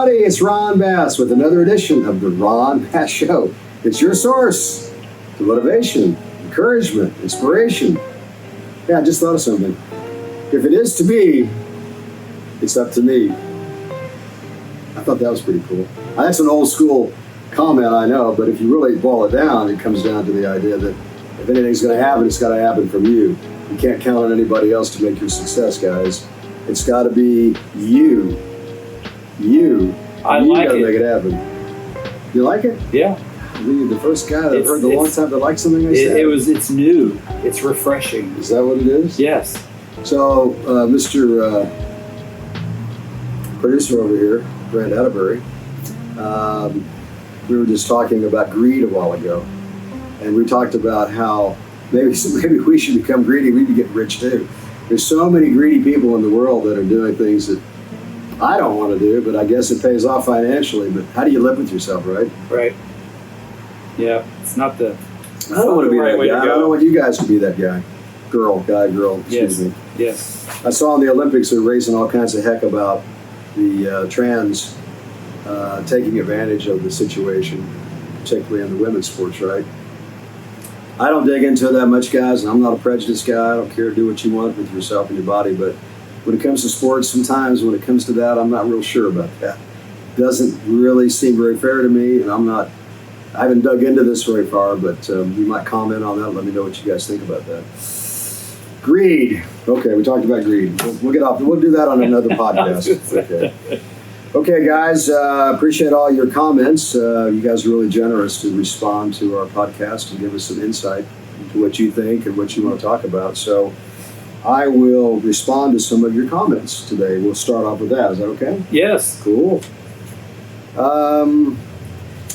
everybody, it's Ron Bass with another edition of the Ron Bass Show. It's your source to motivation, encouragement, inspiration. Yeah, I just thought of something. If it is to be, it's up to me. I thought that was pretty cool. That's an old school comment, I know, but if you really boil it down, it comes down to the idea that if anything's going to happen, it's got to happen from you. You can't count on anybody else to make your success, guys. It's got to be you. You like gotta it. make it happen. You like it? Yeah. You're the first guy that I've heard in a long time that likes something I said. It's new. It's refreshing. Is that what it is? Yes. So, Mr. Producer over here, Brent Atterbury, we were just talking about greed a while ago. And we talked about how maybe we should become greedy. We'd be getting rich too. There's so many greedy people in the world that are doing things that I don't want to do, but I guess it pays off financially. But how do you live with yourself, right? Right. Yeah. It's not the. I don't want to be right that way guy. to I go. don't want you guys to be that guy. Girl. Excuse me. Yes. I saw in the Olympics they're raising all kinds of heck about the trans taking advantage of the situation, particularly in the women's sports, right? I don't dig into it that much, guys, and I'm not a prejudiced guy. I don't care. Do what you want with yourself and your body, but when it comes to sports, sometimes when it comes to that, I'm not real sure about that. Doesn't really seem very fair to me, and I haven't dug into this very far, but you might comment on that. Let me know what you guys think about that. Greed. Okay, we talked about greed. We'll get off. We'll do that on another podcast. Okay, guys. Appreciate all your comments. You guys are really generous to respond to our podcast and give us some insight into what you think and what you want to talk about. So I will respond to some of your comments today. We'll start off with that. Is that okay? Yes. Cool.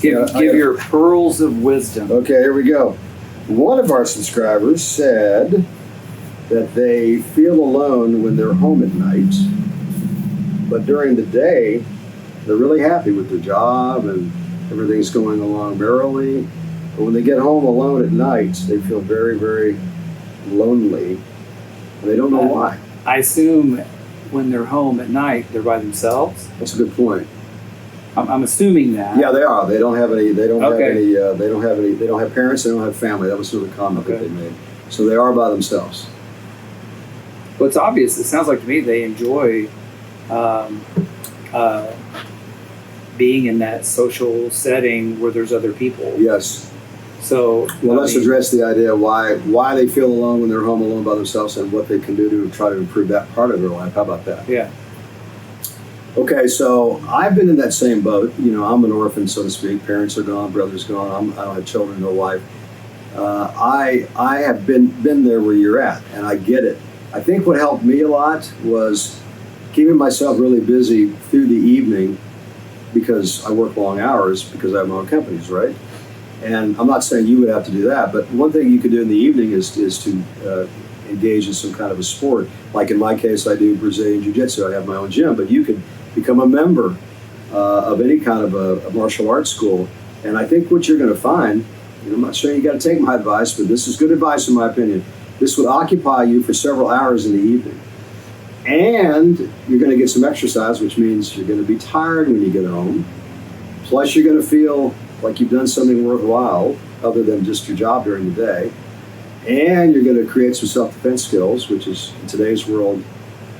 Give your pearls of wisdom. Okay, here we go. One of our subscribers said that they feel alone when they're home at night, but during the day, they're really happy with their job and everything's going along merrily. But when they get home alone at night, they feel very, very lonely. And they don't know why. I assume when they're home at night, they're by themselves. That's a good point. I'm assuming that. Yeah, they are. They don't have any. They don't Okay. have any. They don't have any. They don't have parents. They don't have family. That was sort of the comment that Okay. they made. So they are by themselves. Well, it's obvious. It sounds like to me they enjoy being in that social setting where there's other people. Yes. So Well, let's address the idea of why they feel alone when they're home alone by themselves and what they can do to try to improve that part of their life. How about that? Yeah. Okay, so I've been in that same boat. You know, I'm an orphan, so to speak. Parents are gone, brother's gone. I don't have children, no wife. I have been there where you're at, and I get it. I think what helped me a lot was keeping myself really busy through the evening because I work long hours because I have my own companies, right? And I'm not saying you would have to do that, but one thing you could do in the evening is to engage in some kind of a sport. Like in my case, I do Brazilian Jiu-Jitsu. I have my own gym, but you could become a member of any kind of a martial arts school. And I think what you're going to find, and I'm not sure you got to take my advice, but this is good advice in my opinion. This would occupy you for several hours in the evening. And you're going to get some exercise, which means you're going to be tired when you get home. Plus, you're going to feel like you've done something worthwhile other than just your job during the day. And you're going to create some self-defense skills, which is, in today's world,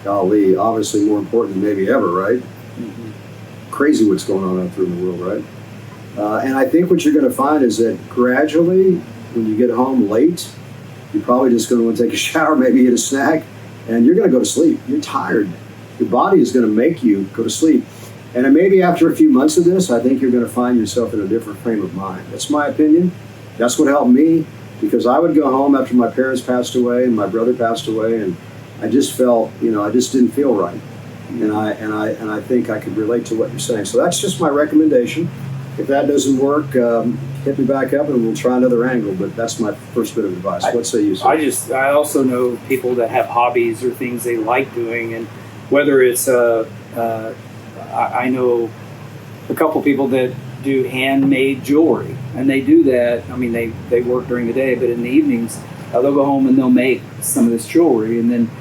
golly, obviously more important than maybe ever, right? Mm-hmm. Crazy what's going on out there in the world, right? And I think what you're going to find is that gradually, when you get home late, you're probably just going to want to take a shower, maybe eat a snack, and you're going to go to sleep. You're tired. Your body is going to make you go to sleep. And maybe after a few months of this, I think you're going to find yourself in a different frame of mind. That's my opinion. That's what helped me, because I would go home after my parents passed away and my brother passed away, and I just felt, I just didn't feel right. And I think I could relate to what you're saying. So that's just my recommendation. If that doesn't work, hit me back up and we'll try another angle. But that's my first bit of advice. What say you, sir? I also know people that have hobbies or things they like doing, and whether it's I know a couple people that do handmade jewelry, and they do that. I mean, they work during the day, but in the evenings they'll go home and they'll make some of this jewelry, and then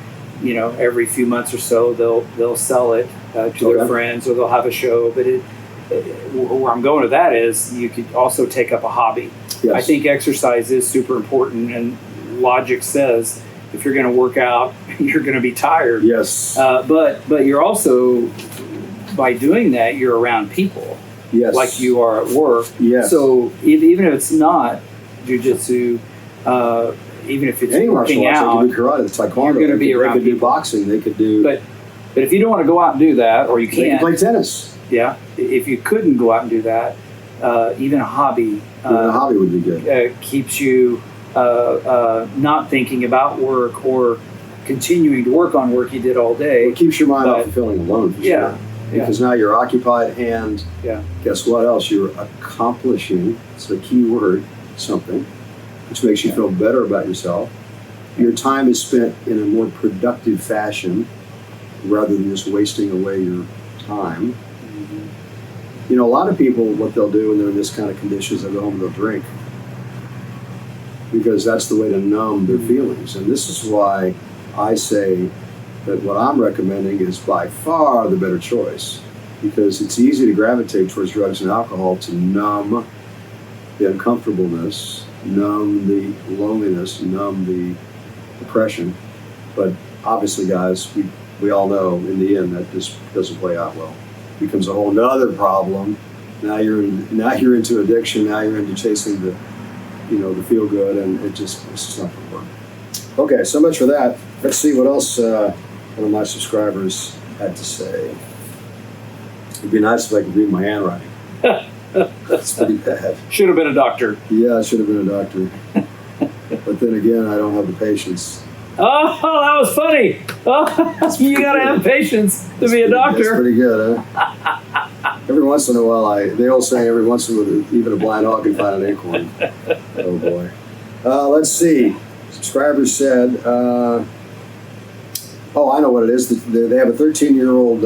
every few months or so they'll sell it to their Okay. friends, or they'll have a show. But where I'm going with that is you could also take up a hobby. Yes. I think exercise is super important, and logic says if you're going to work out, you're going to be tired. Yes. But you're also, by doing that, you're around people Yes. like you are at work. Yes. So even if it's not jujitsu, even if it's Any martial working arts, out, they could do karate, taekwondo. you're gonna they be could, around They could do people. boxing. They could do. but if you don't want to go out and do that, or you they could can't, play tennis. yeah, if you couldn't go out and do that, even a hobby Even a hobby would be good. keeps you not thinking about work or continuing to work on work you did all day. It keeps your mind but- off of feeling alone. For Yeah, sure. Because now you're occupied, and Yeah. guess what else? You're accomplishing. It's a key word. Something, which makes you feel better about yourself. Your time is spent in a more productive fashion rather than just wasting away your time. A lot of people, what they'll do when they're in this kind of conditions, they'll go home and they'll drink because that's the way to numb their feelings. And this is why I say that what I'm recommending is by far the better choice, because it's easy to gravitate towards drugs and alcohol to numb the uncomfortableness, numb the loneliness, numb the depression. But obviously, guys, we all know in the end that this doesn't play out well. It becomes a whole nother problem. Now you're into addiction. Now you're into chasing the feel good, and it's just not going to work. Okay, so much for that. Let's see what else one of my subscribers had to say. It'd be nice if I could read my handwriting. That's pretty bad. Should have been a doctor. Yeah, I should have been a doctor. But then again, I don't have the patience. Oh, that was funny. Oh, you got to have patience to be a That's doctor. pretty good, huh? Every once in a while, they all say every once in a while, even a blind dog can find an acorn. Oh boy. Let's see. Subscriber said, I know what it is. They have a 13-year-old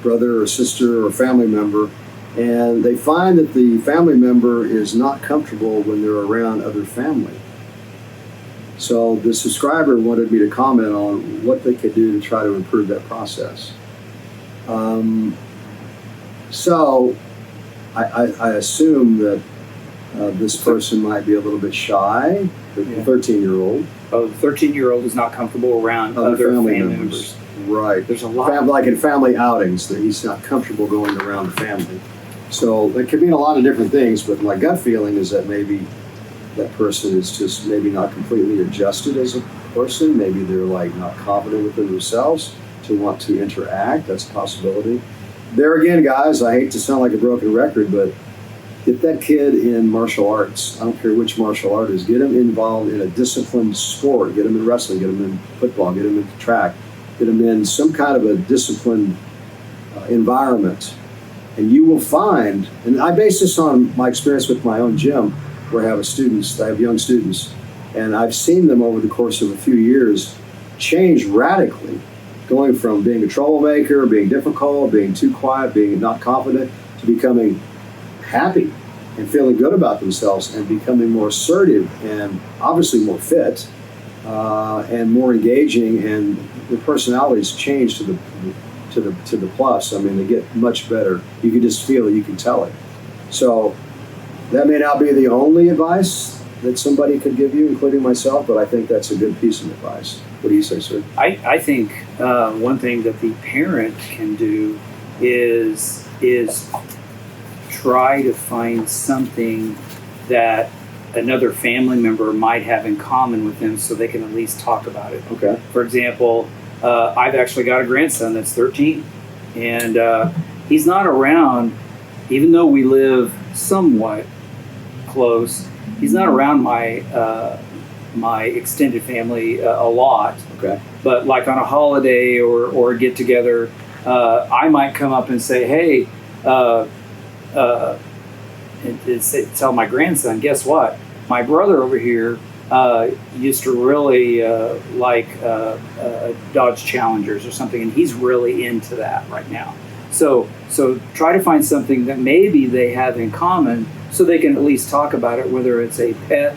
brother or sister or family member, and they find that the family member is not comfortable when they're around other family. So the subscriber wanted me to comment on what they could do to try to improve that process. So I assume that this person might be a little bit shy, the Yeah. 13-year-old. Oh, the 13-year-old is not comfortable around other family members. Right. There's a lot. Like in family outings, that he's not comfortable going around the family. So it could mean a lot of different things, but my gut feeling is that maybe that person is just maybe not completely adjusted as a person. Maybe they're like not confident within themselves to want to interact. That's a possibility. There again, guys, I hate to sound like a broken record, but get that kid in martial arts. I don't care which martial art is. Get him involved in a disciplined sport. Get him in wrestling. Get him in football. Get him in track. Get him in some kind of a disciplined environment. And you will find, and I base this on my experience with my own gym, where I have young students, and I've seen them over the course of a few years change radically, going from being a troublemaker, being difficult, being too quiet, being not confident, to becoming happy and feeling good about themselves and becoming more assertive and obviously more fit and more engaging, and their personalities change to the plus. I mean, they get much better. You can just feel it, you can tell it. So that may not be the only advice that somebody could give you, including myself, but I think that's a good piece of advice. What do you say, sir? I think one thing that the parent can do is try to find something that another family member might have in common with them, so they can at least talk about it. Okay. For example, I've actually got a grandson that's 13, and he's not around, even though we live somewhat close. He's not around my extended family a lot. Okay. But like on a holiday or a get together, I might come up and say, "Hey," tell my grandson, "Guess what? My brother over here used to really like Dodge Challengers or something, and he's really into that right now." So try to find something that maybe they have in common, so they can at least talk about it, whether it's a pet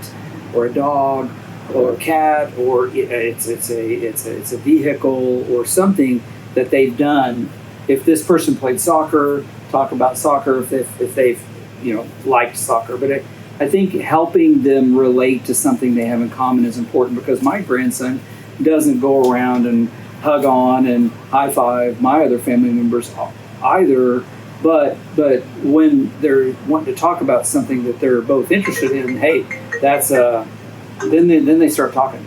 or a dog or a cat, or it's a vehicle or something that they've done. If this person played soccer, talk about soccer. If they've liked soccer, but I think helping them relate to something they have in common is important, because my grandson doesn't go around and hug on and high five my other family members either. But when they're wanting to talk about something that they're both interested in, hey, that's then they start talking.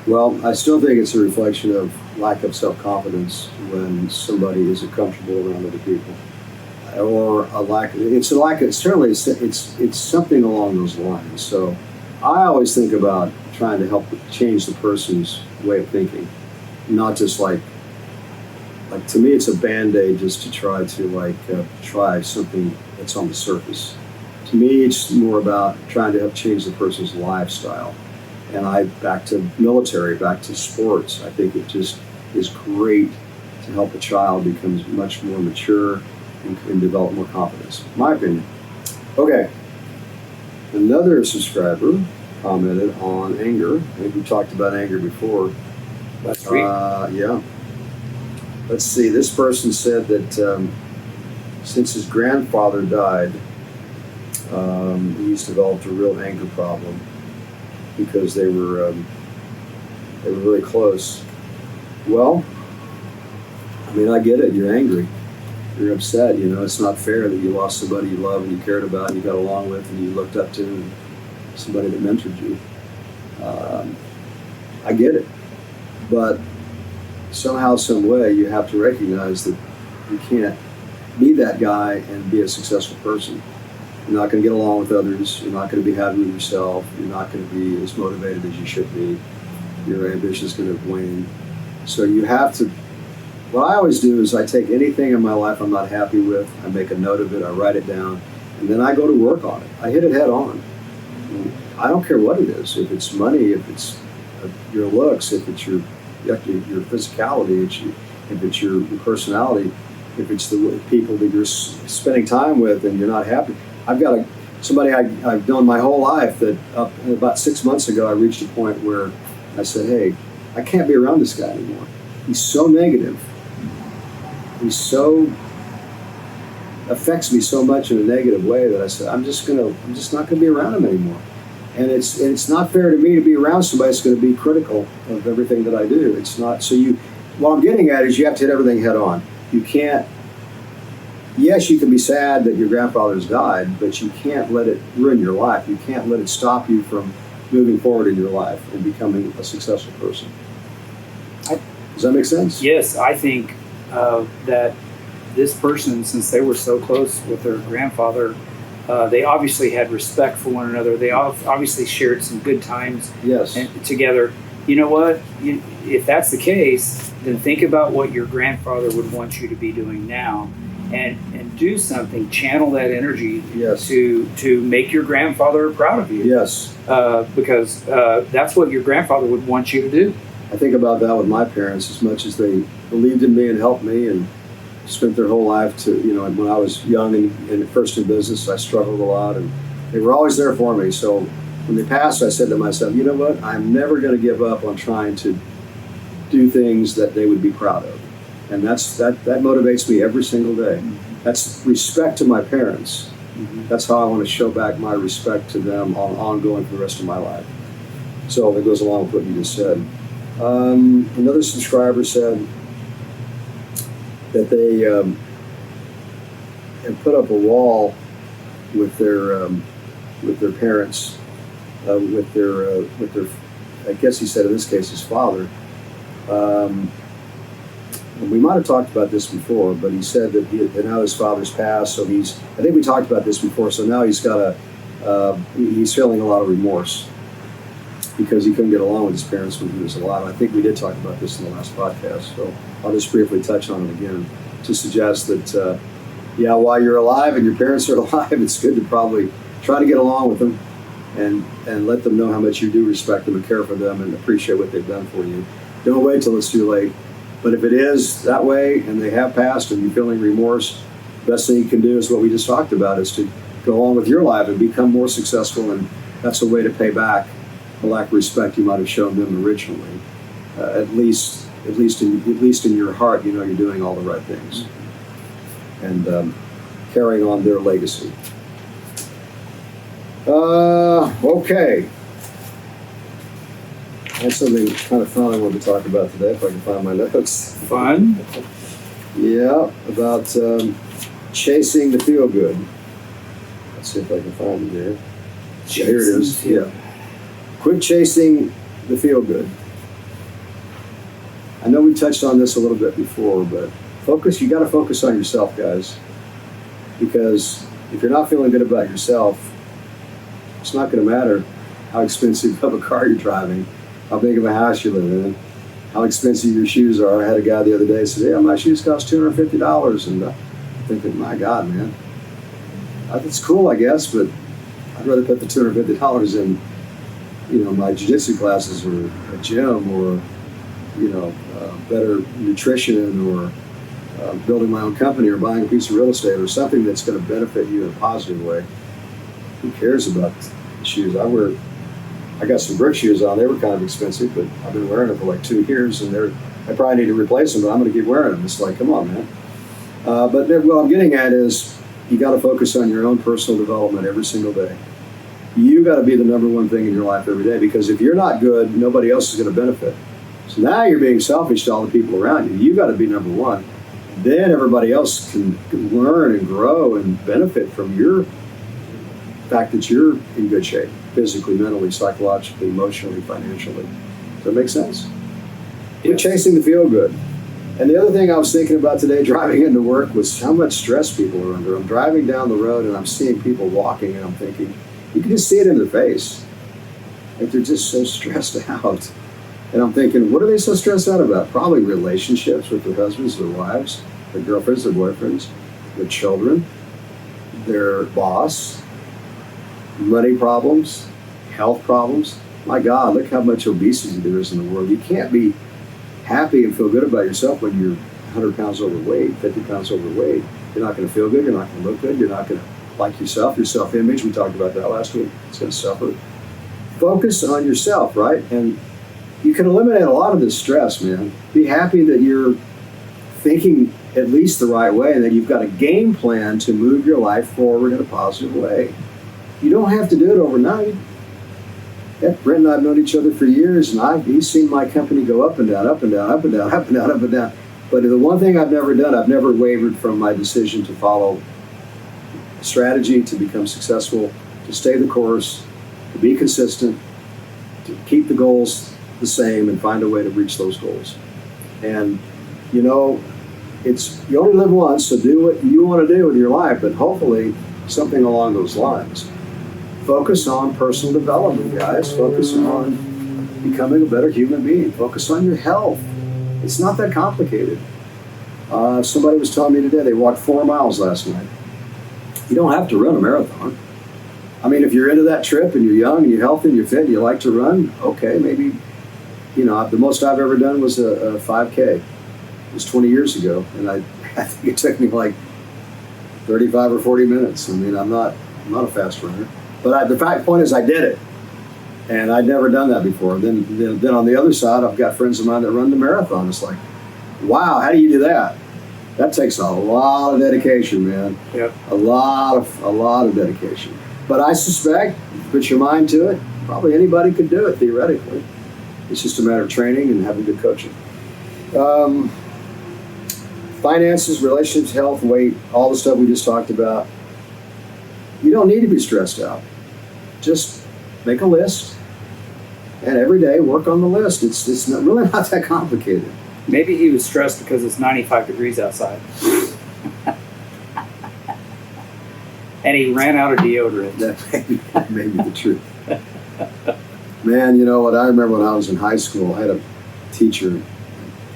Well, I still think it's a reflection of lack of self-confidence when somebody isn't comfortable around other people, or a lack. It's a lack. Certainly, it's something along those lines. So, I always think about trying to help change the person's way of thinking, not just like to me, it's a band-aid just to try to try something that's on the surface. To me, it's more about trying to help change the person's lifestyle. And back to military, back to sports, I think it just is great to help a child become much more mature and develop more confidence, in my opinion. Okay, another subscriber commented on anger. I think we talked about anger before. Last week. Yeah. Let's see, this person said that since his grandfather died, he's developed a real anger problem because they were really close. Well, I mean, I get it. You're angry. You're upset. It's not fair that you lost somebody you love and you cared about and you got along with and you looked up to, and somebody that mentored you. I get it. But somehow, some way, you have to recognize that you can't be that guy and be a successful person. You're not going to get along with others. You're not going to be happy with yourself. You're not going to be as motivated as you should be. Your ambition is going to wane. So you have to. What I always do is I take anything in my life I'm not happy with, I make a note of it, I write it down, and then I go to work on it. I hit it head on. I don't care what it is. If it's money, if it's your looks, if it's your physicality, if it's your personality, if it's the people that you're spending time with and you're not happy. I've got somebody I've known my whole life that about 6 months ago I reached a point where I said, hey, I can't be around this guy anymore. He's so negative. He's so affects me so much in a negative way that I said, I'm just not gonna be around him anymore. And it's not fair to me to be around somebody that's going to be critical of everything that I do. It's not. So what I'm getting at is you have to hit everything head on. You can't. Yes, you can be sad that your grandfather's died, but you can't let it ruin your life. You can't let it stop you from moving forward in your life and becoming a successful person. Does that make sense? Yes, I think that this person, since they were so close with their grandfather, they obviously had respect for one another. They obviously shared some good times together. You know what? If that's the case, then think about what your grandfather would want you to be doing now, and do something. Channel that energy to make your grandfather proud of you. Yes. Because that's what your grandfather would want you to do. I think about that with my parents. As much as they believed in me and helped me and spent their whole life when I was young and first in business, I struggled a lot, and they were always there for me. So when they passed, I said to myself, you know what? I'm never going to give up on trying to do things that they would be proud of. And that motivates me every single day. That's respect to my parents. That's how I want to show back my respect to them ongoing for the rest of my life. So it goes along with what you just said. Another subscriber said that they have put up a wall with their parents, with their I guess he said in this case his father. And we might have talked about this before, but he said that now his father's passed, so I think we talked about this before. So now he's he's feeling a lot of remorse because he couldn't get along with his parents when he was alive. I think we did talk about this in the last podcast, so I'll just briefly touch on it again to suggest that, while you're alive and your parents are alive, it's good to probably try to get along with them and let them know how much you do respect them and care for them and appreciate what they've done for you. Don't wait till it's too late. But if it is that way and they have passed and you're feeling remorse, the best thing you can do is what we just talked about, is to go on with your life and become more successful, and that's a way to pay back the lack of respect you might have shown them originally. At least in your heart, you know you're doing all the right things, and carrying on their legacy. Okay. That's something kind of fun I wanted to talk about today, if I can find my notes. Fun? Yeah, about chasing the feel good. Let's see if I can find it here. Yeah, here it is. Yeah. Quit chasing the feel good. I know we touched on this a little bit before, but you got to focus on yourself, guys. Because if you're not feeling good about yourself, it's not going to matter how expensive of a car you're driving, how big of a house you live in, how expensive your shoes are. I had a guy the other day who says, "Yeah, my shoes cost $250." And I'm thinking, my God, man, that's cool, I guess, but I'd rather put the $250 in, my jiu-jitsu classes or a gym or, better nutrition or building my own company or buying a piece of real estate or something that's going to benefit you in a positive way. Who cares about the shoes? I got some brick shoes on. They were kind of expensive, but I've been wearing them for like 2 years, and I probably need to replace them, but I'm going to keep wearing them. It's like, come on, man. But what I'm getting at is you got to focus on your own personal development every single day. You got to be the number one thing in your life every day, because if you're not good, nobody else is going to benefit. So now you're being selfish to all the people around you. You got to be number one. Then everybody else can learn and grow and benefit from your fact that you're in good shape, physically, mentally, psychologically, emotionally, financially. Does that make sense? You're chasing the feel good. And the other thing I was thinking about today driving into work was how much stress people are under. I'm driving down the road and I'm seeing people walking, and I'm thinking, you can just see it in their face. Like they're just so stressed out. And I'm thinking, what are they so stressed out about? Probably relationships with their husbands, their wives, their girlfriends, their boyfriends, their children, their boss, money problems, health problems. My God, look how much obesity there is in the world. You can't be happy and feel good about yourself when you're 100 pounds overweight, 50 pounds overweight. You're not going to feel good. You're not going to look good. You're not going to like yourself. Your self-image, we talked about that last week. It's going to suffer. Focus on yourself, right? And you can eliminate a lot of this stress, man. Be happy that you're thinking at least the right way and that you've got a game plan to move your life forward in a positive way. You don't have to do it overnight. Brent and I have known each other for years, and he's seen my company go up and down, up and down, up and down, up and down, up and down. But the one thing I've never done, I've never wavered from my decision to follow strategy to become successful, to stay the course, to be consistent, to keep the goals the same and find a way to reach those goals. And, you only live once, so do what you want to do with your life, but hopefully something along those lines. Focus on personal development, guys. Focus on becoming a better human being. Focus on your health. It's not that complicated. Somebody was telling me today they walked 4 miles last night. You don't have to run a marathon. I mean, if you're into that trip and you're young and you're healthy and you're fit and you like to run, okay, maybe, the most I've ever done was a 5K. It was 20 years ago, and I think it took me like 35 or 40 minutes. I mean, I'm not a fast runner. But the point is I did it, and I'd never done that before. Then on the other side, I've got friends of mine that run the marathon. It's like, wow, how do you do that? That takes a lot of dedication, man. Yep. A lot of dedication. But I suspect, put your mind to it, probably anybody could do it theoretically. It's just a matter of training and having good coaching. Finances, relationships, health, weight, all the stuff we just talked about. You don't need to be stressed out. Just make a list, and every day work on the list. It's really not that complicated. Maybe he was stressed because it's 95 degrees outside. And he ran out of deodorant. That may be the truth. Man, you know what? I remember when I was in high school, I had a teacher.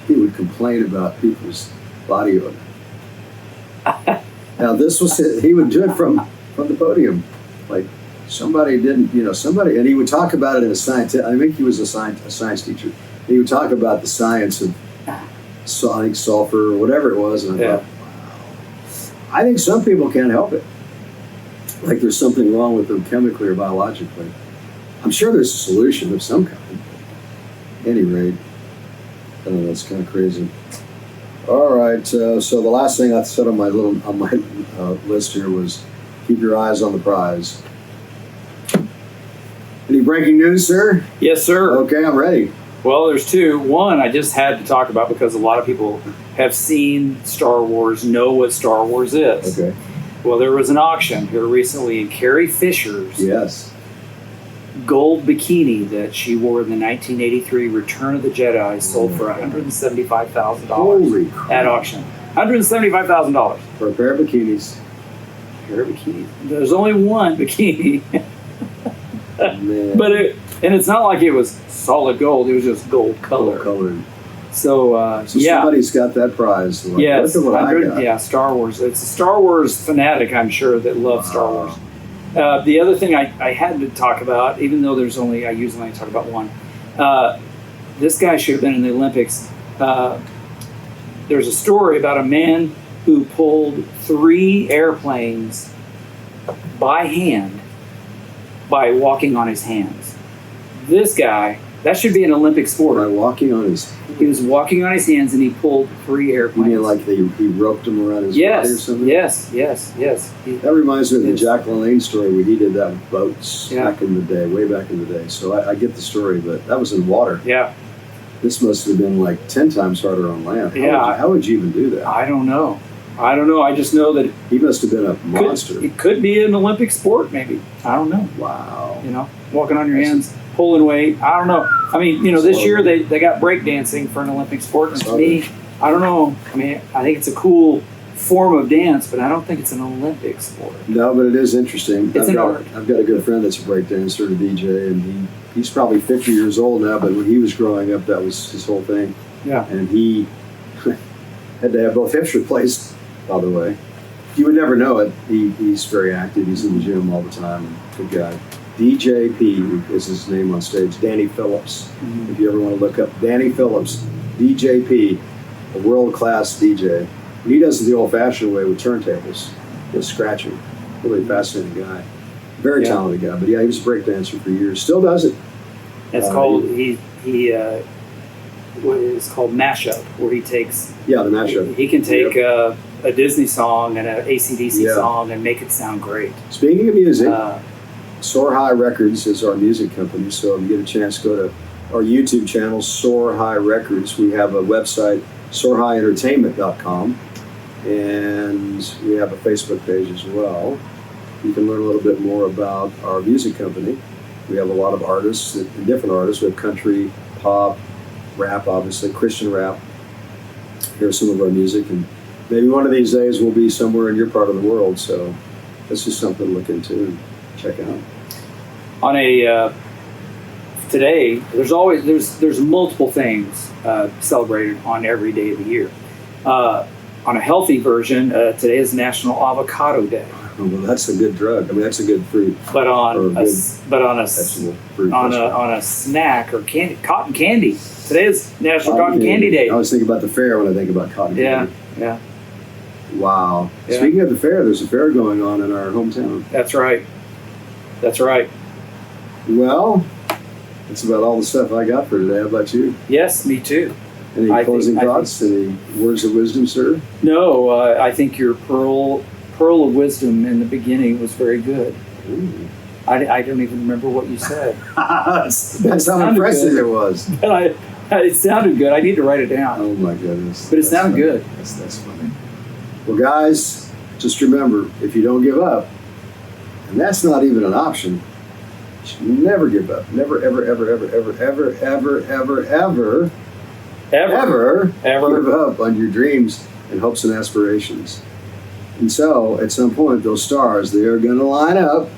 He would complain about people's body odor. Now, this was it. He would do it from the podium. Like, somebody didn't, and he would talk about it in a science. I think he was a science teacher. He would talk about the science of sonic sulfur or whatever it was. And I thought, wow. I think some people can't help it. Like there's something wrong with them chemically or biologically. I'm sure there's a solution of some kind. At any rate, I don't know, that's kind of crazy. All right, so the last thing I said on my list here was keep your eyes on the prize. Any breaking news, sir? Yes, sir. Okay, I'm ready. Well, there's two. One, I just had to talk about because a lot of people have seen Star Wars, know what Star Wars is. Okay. Well, there was an auction here recently, and Carrie Fisher's Yes. gold bikini that she wore in the 1983 Return of the Jedi sold for $175,000 Holy crap. at auction. $175,000 For a pair of bikinis. pair of bikinis. There's only one bikini, Man. but it's not like it was solid gold. It was just gold color. Colored. So So yeah. somebody's got that prize. Like, Yes, look at what I 100 got. yeah, Star Wars. It's a Star Wars fanatic, I'm sure, that loves Star Wars. The other thing I had to talk about, even though I usually only talk about one, this guy should have been in the Olympics. There's a story about a man who pulled 3 airplanes by hand by walking on his hands. This guy, that should be an Olympic By sport. walking on his, He was walking on his hands and he pulled 3 you airplanes. mean like he roped him around his body or Yes, something? yes. That reminds me of the Yes. Jack LaLanne story when he did that with boats Yeah. back in the day, way back in the day. So I get the story, but that was in water. Yeah, This must have been like 10 times harder on land. Yeah. How would you even do that? I don't know. I just know that He must have been a monster. it could be an Olympic sport, maybe. I don't know. Wow. You know, walking on your hands, pulling weight. I don't know. I mean, this year they got breakdancing for an Olympic sport. And to me, I don't know. I mean, I think it's a cool form of dance, but I don't think it's an Olympic sport. No, but it is interesting. It's an art. I've got a good friend that's a breakdancer and a DJ, and he's probably 50 years old now, but when he was growing up, that was his whole thing. Yeah. And he had to have both hips replaced, by the way. You would never know it. He's very active. He's in the gym all the time. Good guy. DJP is his name on stage. Danny Phillips. Mhm. If you ever want to look up Danny Phillips, DJP, a world-class DJ. And he does it the old-fashioned way with turntables, just scratching. Really fascinating guy. Very Yeah. talented guy. But yeah, he was a breakdancer for years. Still does it. It's called what is called mashup, where he takes Yeah, the mashup. he can take a Disney song and an AC/DC Yeah. song and make it sound great. Speaking of music, Uh, Soar High Records is our music company, so if you get a chance, go to our YouTube channel, Soar High Records. We have a website, soarhighentertainment.com, and we have a Facebook page as well. You can learn a little bit more about our music company. We have a lot of artists, different artists. We have country, pop, rap, obviously, Christian rap. Here's some of our music, and maybe one of these days we'll be somewhere in your part of the world, so that's just something to look into and check out. on a today, there's multiple things celebrated on every day of the year. On a healthy version, today is National Avocado Day. Oh, well, that's a good drug. I mean, that's a good fruit, But on Or a, good but on a vegetable fruit. on a snack or cotton candy. Today is National Cotton Candy Day. I always think about the fair when I think about cotton Yeah, candy. yeah, Wow. Yeah. Speaking of the fair, there's a fair going on in our hometown. that's right. That's right. Well, that's about all the stuff I got for today. How about you? Yes, me too. Any I closing think- thoughts? Any words of wisdom, sir? No, I think your pearl of wisdom in the beginning was very good. Ooh. I don't even remember what you said, That's how sounded impressive good. it was. but it sounded good. I need to write it down. Oh my goodness. But it That's sounded funny. good. That's funny. Well, guys, just remember, if you don't give up, and that's not even an option, you should never give up. Never, ever, ever, ever, ever, ever, ever, ever, ever, ever give up on your dreams and hopes and aspirations. And so, at some point, those stars, they are going to line up.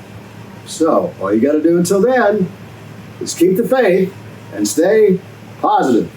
So, all you got to do until then is keep the faith and stay positive.